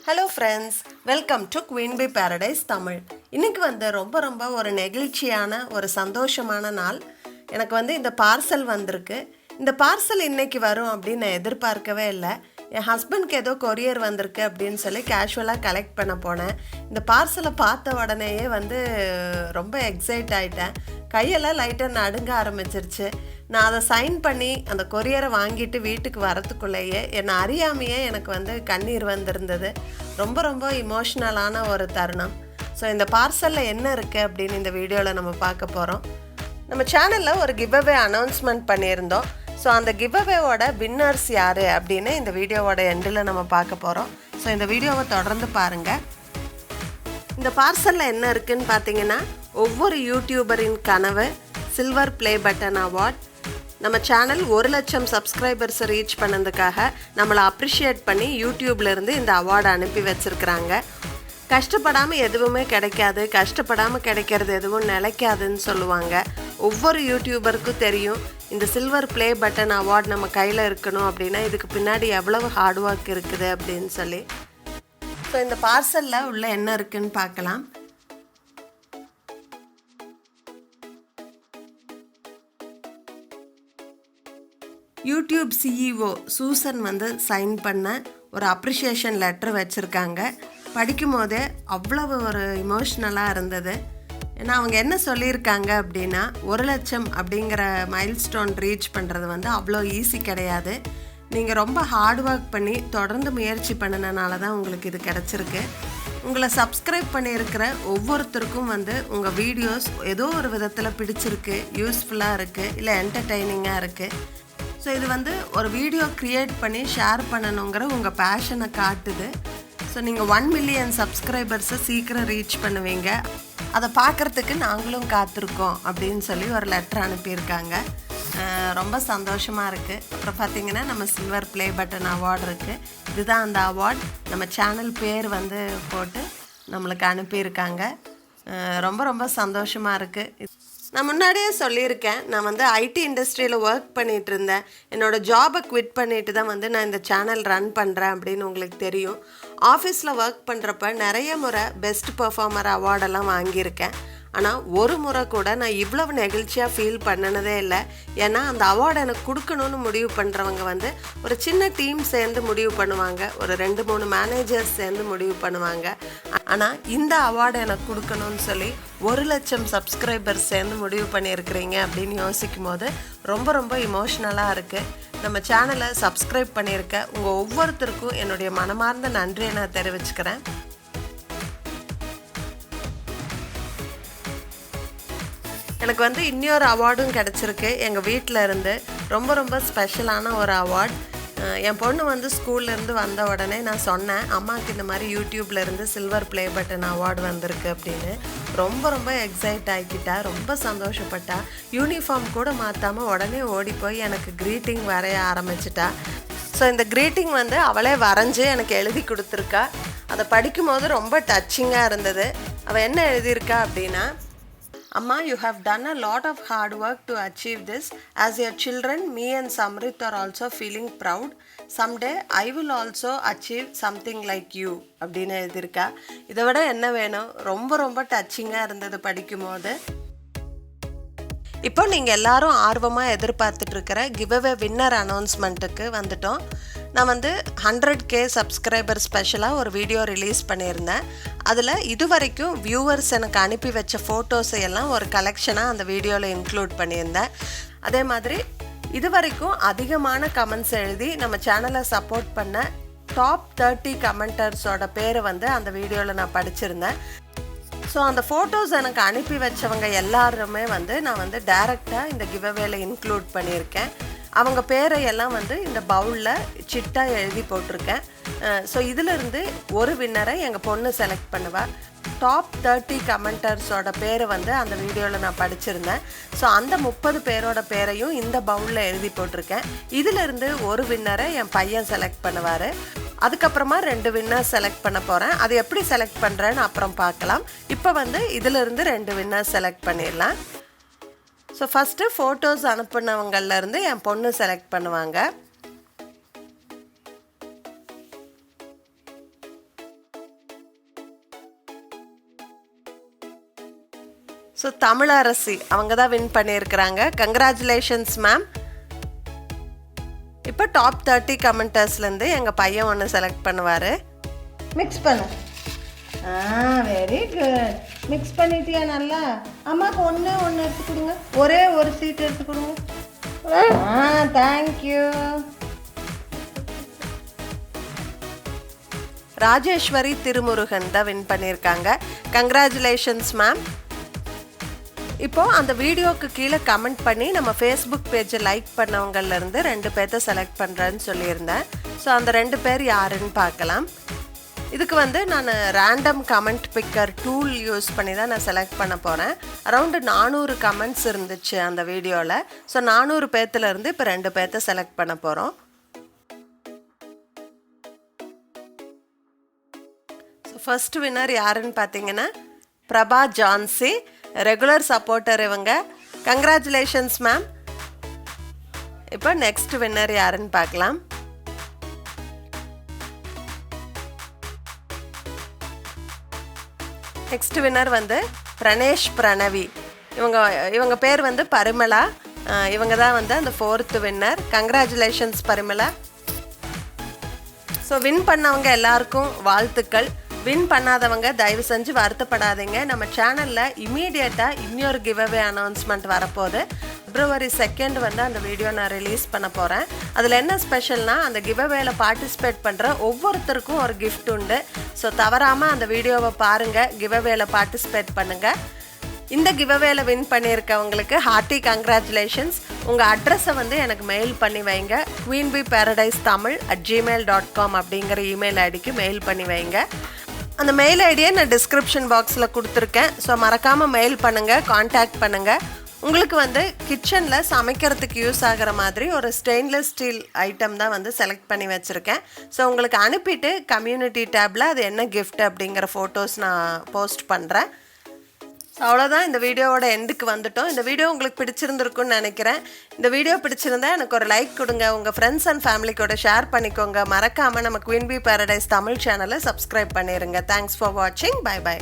Hello friends, welcome to queenbeeparadise Tamil. இன்னைக்கு ரொம்ப ஒரு நெகிழ்ச்சியான ஒரு சந்தோஷமான நாள். எனக்கு இந்த பார்சல் வந்திருக்கு. இந்த பார்சல் இன்னைக்கு வரும் அப்படின்னு நான் எதிர்பார்க்கவே இல்லை. என் ஹஸ்பண்ட்க்கு ஏதோ கொரியர் வந்திருக்கு அப்படின்னு சொல்லி கேஷுவலாக கலெக்ட் பண்ண போனேன். இந்த பார்சலை பார்த்த உடனேயே ரொம்ப எக்ஸைட் ஆகிட்டேன். கையெல்லாம் லைட்டாக நடுங்க ஆரம்பிச்சிருச்சு. நான் அதை சைன் பண்ணி அந்த கொரியரை வாங்கிட்டு வீட்டுக்கு வரத்துக்குள்ளேயே என்னை அறியாமையே எனக்கு கண்ணீர் வந்திருந்தது. ரொம்ப இமோஷ்னலான ஒரு தருணம். ஸோ இந்த பார்சலில் என்ன இருக்குது அப்படின்னு இந்த வீடியோவில் நம்ம பார்க்க போகிறோம். நம்ம சேனலில் ஒரு கிவ்அவே அனௌன்ஸ்மெண்ட் பண்ணியிருந்தோம். ஸோ அந்த கிவ்அவேவோட வின்னர்ஸ் யார் அப்படின்னு இந்த வீடியோவோட எண்டில் நம்ம பார்க்க போகிறோம். ஸோ இந்த வீடியோவை தொடர்ந்து பாருங்கள். இந்த பார்சலில் என்ன இருக்குதுன்னு பார்த்தீங்கன்னா, ஒவ்வொரு யூடியூபரின் கனவு சில்வர் ப்ளே பட்டன் அவார்ட். நம்ம சேனல் 1,00,000 சப்ஸ்கிரைபர்ஸை ரீச் பண்ணதுக்காக நம்மளை அப்ரிஷியேட் பண்ணி யூடியூப்லேருந்து இந்த அவார்டை அனுப்பி வச்சுருக்குறாங்க. கஷ்டப்படாமல் எதுவுமே கிடைக்காது, கஷ்டப்படாமல் கிடைக்கிறது எதுவும் நிலைக்காதுன்னு சொல்லுவாங்க. ஒவ்வொரு யூடியூபருக்கும் தெரியும் இந்த சில்வர் ப்ளே பட்டன் அவார்ட் நம்ம கையில் இருக்கணும் அப்படின்னா இதுக்கு பின்னாடி எவ்வளவு ஹார்ட் ஒர்க் இருக்குது அப்படின்னு சொல்லி. ஸோ இந்த பார்சலில் உள்ள என்ன இருக்குன்னு பார்க்கலாம். யூடியூப் சிஇஓ சூசன் சைன் பண்ண ஒரு அப்ரிஷியேஷன் லெட்டர் வச்சுருக்காங்க. படிக்கும் போதே அவ்வளவு ஒரு இமோஷ்னலாக இருந்தது. ஏன்னா அவங்க என்ன சொல்லியிருக்காங்க அப்படின்னா, 1,00,000 அப்படிங்கிற மைல்ஸ்டோன் ரீச் பண்ணுறது அவ்வளோ ஈஸி கிடையாது. நீங்கள் ரொம்ப ஹார்ட் ஒர்க் பண்ணி தொடர்ந்து முயற்சி பண்ணினால தான் உங்களுக்கு இது கிடச்சிருக்கு. உங்களை சப்ஸ்கிரைப் பண்ணியிருக்கிற ஒவ்வொருத்தருக்கும் உங்கள் வீடியோஸ் ஏதோ ஒரு விதத்தில் பிடிச்சிருக்கு, யூஸ்ஃபுல்லாக இருக்குது, இல்லை என்டர்டெய்னிங்காக இருக்குது. ஸோ இது ஒரு வீடியோ க்ரியேட் பண்ணி ஷேர் பண்ணணுங்கிற உங்கள் பேஷனை காட்டுது. ஸோ நீங்கள் 1 மில்லியன் சப்ஸ்கிரைபர்ஸை சீக்கிரம் ரீச் பண்ணுவீங்க, அதை பார்க்குறதுக்கு நாங்களும் காத்திருக்கோம் அப்படின்னு சொல்லி ஒரு லெட்டர் அனுப்பியிருக்காங்க. ரொம்ப சந்தோஷமாக இருக்குது. அப்புறம் பார்த்திங்கன்னா நம்ம சில்வர் ப்ளே பட்டன் அவார்டு இருக்குது. இதுதான் அந்த அவார்ட். நம்ம சேனல் பேர் போட்டு நம்மளுக்கு அனுப்பியிருக்காங்க. ரொம்ப சந்தோஷமாக இருக்குது. நான் முன்னாடியே சொல்லியிருக்கேன், நான் ஐடி இண்டஸ்ட்ரியில் ஒர்க் பண்ணிகிட்டு இருந்தேன். என்னோடய ஜாபை குவிட் பண்ணிட்டு தான் நான் இந்த சேனல் ரன் பண்ணுறேன் அப்படின்னு உங்களுக்கு தெரியும். ஆஃபீஸில் ஒர்க் பண்ணுறப்ப நிறைய முறை பெஸ்ட் பெர்ஃபார்மர் அவார்டெல்லாம் வாங்கியிருக்கேன். ஆனால் ஒரு முறை கூட நான் இவ்வளவு நெகிழ்ச்சியாக ஃபீல் பண்ணினதே இல்லை. ஏன்னா அந்த அவார்டை எனக்கு கொடுக்கணும்னு முடிவு பண்ணுறவங்க ஒரு சின்ன டீம் சேர்ந்து முடிவு பண்ணுவாங்க, ஒரு 2-3 மேனேஜர்ஸ் சேர்ந்து முடிவு பண்ணுவாங்க. ஆனால் இந்த அவார்டை எனக்கு கொடுக்கணும்னு சொல்லி 1,00,000 சப்ஸ்கிரைபர்ஸ் சேர்ந்து முடிவு பண்ணியிருக்கிறீங்க அப்படின்னு யோசிக்கும் போது ரொம்ப இமோஷ்னலாக இருக்குது. நம்ம சேனலை சப்ஸ்கிரைப் பண்ணியிருக்க உங்கள் ஒவ்வொருத்தருக்கும் என்னுடைய மனமார்ந்த நன்றியை நான் தெரிவிச்சுக்கிறேன். எனக்கு இன்னொரு அவார்டும் கிடச்சிருக்கு எங்கள் வீட்டில் இருந்து. ரொம்ப ஸ்பெஷலான ஒரு அவார்ட். என் பொண்ணு ஸ்கூல்லேருந்து வந்த உடனே நான் சொன்னேன், அம்மாவுக்கு இந்த மாதிரி யூடியூப்லேருந்து சில்வர் ப்ளே பட்டன் அவார்டு வந்திருக்கு அப்படின்னு. ரொம்ப எக்ஸைட் ஆகிக்கிட்டா, ரொம்ப சந்தோஷப்பட்டா. யூனிஃபார்ம் கூட மாற்றாமல் உடனே ஓடி போய் எனக்கு க்ரீட்டிங் வரைய ஆரம்பிச்சிட்டா. ஸோ இந்த க்ரீட்டிங் அவளே வரைஞ்சி எனக்கு எழுதி கொடுத்துருக்கா. அதை படிக்கும்போது ரொம்ப டச்சிங்காக இருந்தது. அவள் என்ன எழுதியிருக்கா அப்படின்னா, Amma, you have done a lot of hard work to achieve this. As your children, me and Samrit are also feeling proud. Someday, I will also achieve something like you. அப்படின்னு எழுதியிருக்கா. இதை விட என்ன வேணும்? ரொம்ப டச்சிங்காக இருந்தது படிக்கும்போது. இப்போ நீங்கள் எல்லாரும் ஆர்வமாக எதிர்பார்த்துட்ருக்கிற கிவ்அவே வின்னர் அனௌன்ஸ்மெண்ட்டுக்கு வந்துட்டோம். நான் 100K சப்ஸ்கிரைபர் ஸ்பெஷலாக ஒரு வீடியோ ரிலீஸ் பண்ணியிருந்தேன். அதில் இது வரைக்கும் வியூவர்ஸ் எனக்கு அனுப்பி வச்ச ஃபோட்டோஸை எல்லாம் ஒரு கலெக்ஷனாக அந்த வீடியோவில் இன்க்ளூட் பண்ணியிருந்தேன். அதே மாதிரி இது வரைக்கும் அதிகமான கமெண்ட்ஸ் எழுதி நம்ம சேனலை சப்போர்ட் பண்ண டாப் 30 கமெண்டர்ஸோட பேரை அந்த வீடியோவில் நான் படிச்சிருந்தேன். ஸோ அந்த ஃபோட்டோஸ் எனக்கு அனுப்பி வச்சவங்க எல்லாருமே நான் டைரெக்டாக இந்த கிவ்அவேல இன்க்ளூட் பண்ணியிருக்கேன். அவங்க பேரையெல்லாம் இந்த பவுலில் சிட்டாக எழுதி போட்டிருக்கேன். ஸோ இதிலிருந்து ஒரு வின்னரை எங்கள் பொண்ணு செலக்ட் பண்ணுவாள். டாப் 30 கமெண்டர்ஸோட பேரை அந்த வீடியோவில் நான் படிச்சிருந்தேன். ஸோ அந்த 30 பேரோட பேரையும் இந்த பவுலில் எழுதி போட்டிருக்கேன். இதிலிருந்து ஒரு வின்னரை என் பையன் செலக்ட் பண்ணுவார். அதுக்கப்புறமா 2 வின்னர்ஸ் செலக்ட் பண்ண போகிறேன். அது எப்படி செலக்ட் பண்ணுறேன்னு அப்புறம் பார்க்கலாம். இப்போ இதிலிருந்து 2 வின்னர்ஸ் செலக்ட் பண்ணிடலாம். ஸோ ஃபஸ்ட்டு ஃபோட்டோஸ் அனுப்புனவங்கள்லேருந்து என் பொண்ணு செலக்ட் பண்ணுவாங்க. ஸோ தமிழரசி அவங்க தான் வின் பண்ணியிருக்கிறாங்க. Congratulations ma'am. இப்போ டாப் 30 கமெண்டர்ஸ்லேருந்து எங்கள் பையன் ஒன்று செலக்ட் பண்ணுவார். மிக்ஸ் பண்ணு. Very good. மிக்ஸ் பண்ணிட்டியா நல்லா? அம்மாவுக்கு ஒன்று எடுத்து கொடுங்க. ஒரே ஒரு சீட் எடுத்து கொடுங்க. தேங்க்யூ. ராஜேஸ்வரி திருமுருகன் தான் வின் பண்ணியிருக்காங்க. Congratulations ma'am. இப்போது அந்த வீடியோவுக்கு கீழே கமெண்ட் பண்ணி நம்ம ஃபேஸ்புக் பேஜை லைக் பண்ணவங்கலேருந்து 2 பேர்த்த செலக்ட் பண்ணுறேன்னு சொல்லியிருந்தேன். ஸோ அந்த 2 பேர் யாருன்னு பார்க்கலாம். இதுக்கு நான் random comment bigger tool use பண்ணி தான் நான் செலக்ட் பண்ண போகிறேன். அரௌண்டு 400 கமெண்ட்ஸ் இருந்துச்சு அந்த வீடியோவில். ஸோ 400 பேர்த்துலேருந்து இப்போ 2 பேர்த்த செலக்ட் பண்ண போகிறோம். ஸோ ஃபர்ஸ்ட் வின்னர் யாருன்னு பார்த்தீங்கன்னா பிரபா ஜான்சி, ரெகுலர் சப்போர்ட்டர் இவங்க. Congratulations ma'am. இப்போ நெக்ஸ்ட் வின்னர் யாருன்னு பார்க்கலாம். Next winner Pranesh Pranavi. இவங்க பேர் பரிமளா. இவங்க தான் அந்த 4th winner. Congratulations Parimala. So win பண்ணவங்க எல்லாருக்கும் வாழ்த்துக்கள். வின் பண்ணாதவங்க தயவு செஞ்சு வருத்தப்படாதீங்க. நம்ம சேனலில் இமீடியட்டாக இன்னொரு கிவ்அவே அனௌன்ஸ்மெண்ட் வரப்போகுது. February 2 அந்த வீடியோ நான் ரிலீஸ் பண்ண போகிறேன். அதில் என்ன ஸ்பெஷல்னா, அந்த கிவ்அவேல பார்ட்டிசிபேட் பண்ணுற ஒவ்வொருத்தருக்கும் ஒரு கிஃப்ட் உண்டு. ஸோ தவறாமல் அந்த வீடியோவை பாருங்கள், கிவ்அவேல பார்ட்டிசிபேட் பண்ணுங்கள். இந்த கிவ்அவேல வின் பண்ணியிருக்கவங்களுக்கு ஹார்ட்டி கங்க்ராச்சுலேஷன்ஸ். உங்கள் அட்ரஸை எனக்கு மெயில் பண்ணி வைங்க. queenbeeparadise.official@gmail.com அப்படிங்கிற இமெயில் ஐடிக்கு மெயில் பண்ணி வைங்க. அந்த மெயில் ஐடியை நான் டிஸ்கிரிப்ஷன் பாக்ஸில் கொடுத்துருக்கேன். ஸோ மறக்காமல் மெயில் பண்ணுங்கள், காண்டாக்ட் பண்ணுங்கள். உங்களுக்கு கிச்சனில் சமைக்கிறதுக்கு யூஸ் ஆகிற மாதிரி ஒரு ஸ்டெயின்லெஸ் ஸ்டீல் ஐட்டம் தான் செலக்ட் பண்ணி வச்சுருக்கேன். ஸோ உங்களுக்கு அனுப்பிட்டு கம்யூனிட்டி டேப்பில் அது என்ன கிஃப்ட் அப்படிங்கிற ஃபோட்டோஸ் நான் போஸ்ட் பண்ணுறேன். ஸோ அவ்வளோதான், இந்த வீடியோவோட எண்டுக்கு வந்துட்டோம். இந்த வீடியோ உங்களுக்கு பிடிச்சிருந்துருக்குன்னு நினைக்கிறேன். இந்த வீடியோ பிடிச்சிருந்தா எனக்கு ஒரு லைக் கொடுங்க, உங்கள் ஃப்ரெண்ட்ஸ் அண்ட் ஃபேமிலிக்கோட ஷேர் பண்ணிக்கோங்க. மறக்காமல் நம்ம குயின் பீ பேரடைஸ் தமிழ் சேனலை சப்ஸ்கிரைப் பண்ணிடுங்க. தேங்க்ஸ் ஃபார் வாட்சிங். Bye by.